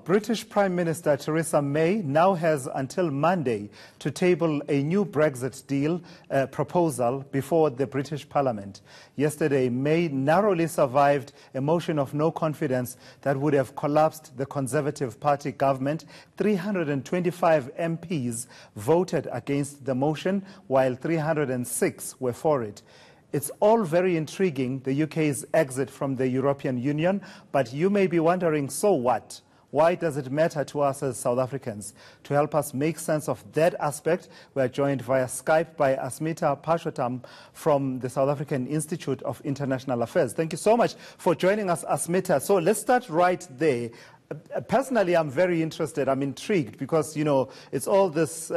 British Prime Minister Theresa May now has until Monday to table a new Brexit deal proposal before the British Parliament. Yesterday, May narrowly survived a motion of no confidence that would have collapsed the Conservative Party government. 325 MPs voted against the motion, while 306 were for it. It's all very intriguing, the UK's exit from the European Union, but you may be wondering, so what? Why does it matter to us as South Africans? To help us make sense of that aspect, we are joined via Skype by Asmita Purushottam from the South African Institute of International Affairs. Thank you so much for joining us, Asmita. So let's start right there. Personally, I'm very interested. I'm intrigued because, you know, it's all these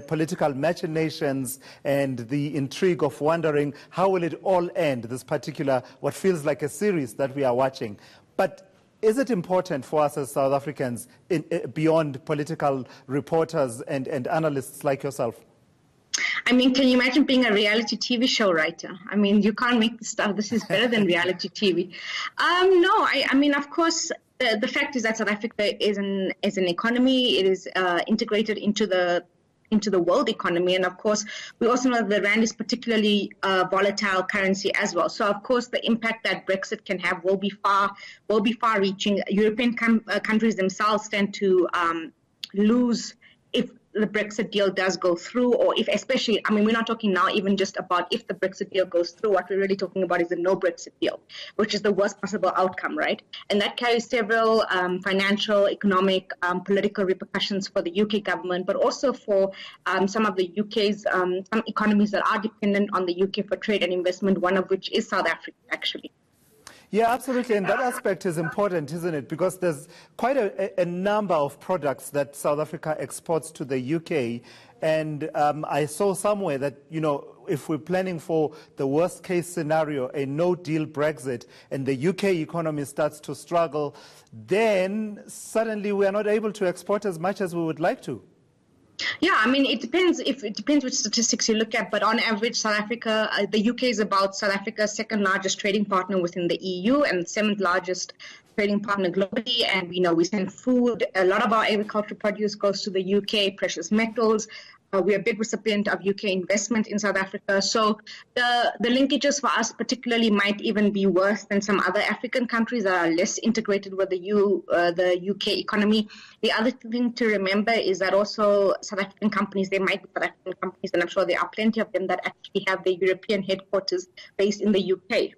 political machinations and the intrigue of wondering how will it all end, this particular, what feels like a series that we are watching. But is it important for us as South Africans, beyond political reporters and analysts like yourself? I mean, can you imagine being a reality TV show writer? I mean, you can't make this stuff. This is better than reality TV. No, I mean, of course, the fact is that South Africa is an economy. It is integrated into the world economy. And of course, we also know that the rand is particularly volatile currency as well. So of course, the impact that Brexit can have will be far reaching. European countries themselves tend to lose if the Brexit deal does go through, or if especially, I mean, we're not talking now even just about if the Brexit deal goes through. What we're really talking about is the no Brexit deal, which is the worst possible outcome, right? And that carries several financial, economic, political repercussions for the UK government, but also for some of the UK's, some economies that are dependent on the UK for trade and investment, one of which is South Africa, actually. Yeah, absolutely. And that aspect is important, isn't it? Because there's quite a number of products that South Africa exports to the UK. And I saw somewhere that, you know, if we're planning for the worst case scenario, a no-deal Brexit, and the UK economy starts to struggle, then suddenly we are not able to export as much as we would like to. Yeah, I mean, it depends which statistics you look at, but on average, South Africa, the UK is about South Africa's second largest trading partner within the EU and seventh largest trading partner globally. And we know we send food. A lot of our agricultural produce goes to the UK, precious metals. We're a big recipient of UK investment in South Africa. So the linkages for us particularly might even be worse than some other African countries that are less integrated with the UK economy. The other thing to remember is that also South African companies, there might be South African companies, and I'm sure there are plenty of them that actually have their European headquarters based in the UK.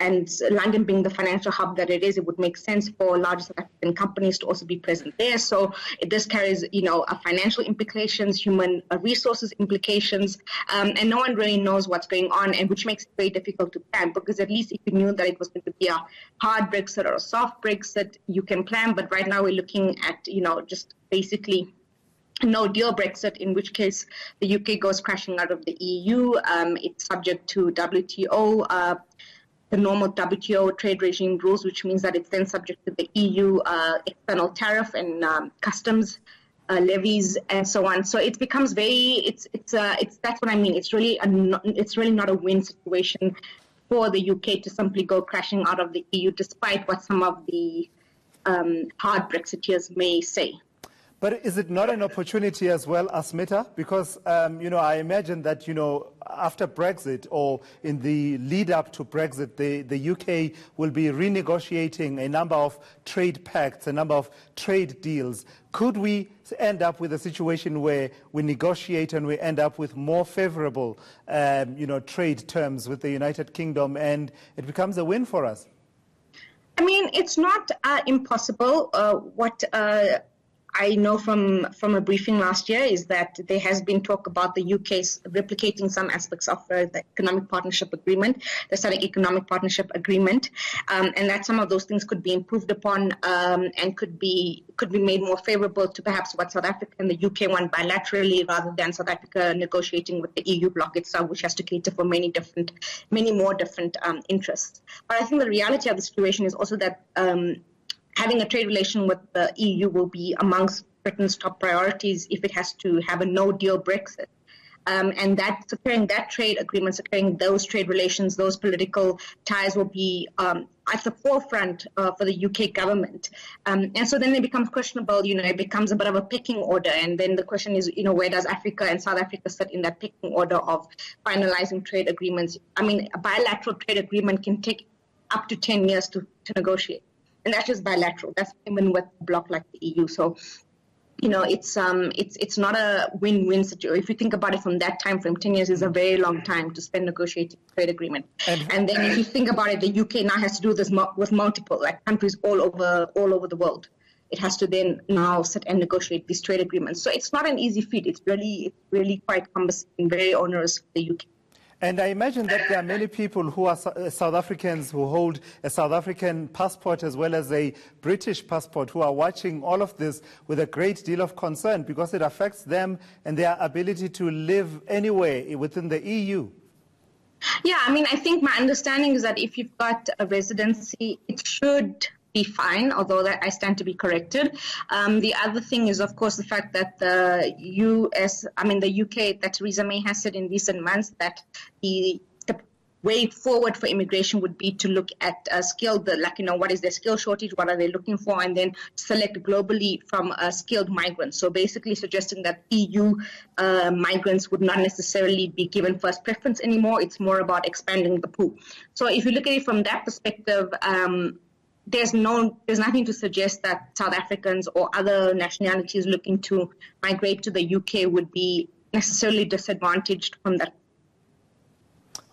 And London being the financial hub that it is, it would make sense for larger South African companies to also be present there. So this carries, you know, financial implications, human resources implications, and no one really knows what's going on, and which makes it very difficult to plan, because at least if you knew that it was going to be a hard Brexit or a soft Brexit, you can plan. But right now we're looking at, you know, just basically no deal Brexit, in which case the UK goes crashing out of the EU. It's subject to WTO, the normal WTO trade regime rules, which means that it's then subject to the EU external tariff and customs levies and so on. So it becomes very, that's what I mean. It's really not a win situation for the UK to simply go crashing out of the EU, despite what some of the hard Brexiteers may say. But is it not an opportunity as well, Asmita? Because, you know, I imagine that, you know, after Brexit or in the lead up to Brexit, the UK will be renegotiating a number of trade pacts, a number of trade deals. Could we end up with a situation where we negotiate and we end up with more favorable, you know, trade terms with the United Kingdom, and it becomes a win for us? I mean, it's not impossible. What I know from a briefing last year is that there has been talk about the UK's replicating some aspects of the Economic Partnership Agreement, the SADC Economic Partnership Agreement, and that some of those things could be improved upon and could be made more favorable to perhaps what South Africa and the UK want bilaterally, rather than South Africa negotiating with the EU bloc itself, which has to cater for many more different interests. But I think the reality of the situation is also that having a trade relation with the EU will be amongst Britain's top priorities if it has to have a no-deal Brexit. and that securing that trade agreement, securing those trade relations, those political ties will be at the forefront for the UK government. And so then it becomes questionable, it becomes a bit of a pecking order. And then the question is, where does Africa and South Africa sit in that pecking order of finalizing trade agreements? I mean, a bilateral trade agreement can take up to 10 years to negotiate. And that's just bilateral. That's even with a bloc like the EU. So, it's not a win-win situation. If you think about it from that time frame, 10 years is a very long time to spend negotiating a trade agreement. And then if you think about it, the UK now has to do this with multiple countries all over the world. It has to then now sit and negotiate these trade agreements. So it's not an easy feat. It's really quite cumbersome and very onerous for the UK. And I imagine that there are many people who are South Africans who hold a South African passport as well as a British passport who are watching all of this with a great deal of concern because it affects them and their ability to live anywhere within the EU. Yeah, I mean, I think my understanding is that if you've got a residency, it should be fine, although that I stand to be corrected. The other thing is, of course, the fact that the UK, that Theresa May has said in recent months that the way forward for immigration would be to look at skilled, what is their skill shortage, what are they looking for, and then select globally from skilled migrants. So basically suggesting that EU migrants would not necessarily be given first preference anymore. It's more about expanding the pool. So if you look at it from that perspective, there's nothing to suggest that South Africans or other nationalities looking to migrate to the UK would be necessarily disadvantaged from that.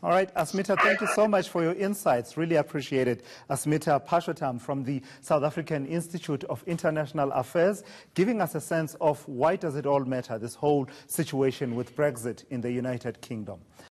All right, Asmita, thank you so much for your insights. Really appreciate it. Asmita Pashotam from the South African Institute of International Affairs, giving us a sense of why does it all matter, this whole situation with Brexit in the United Kingdom.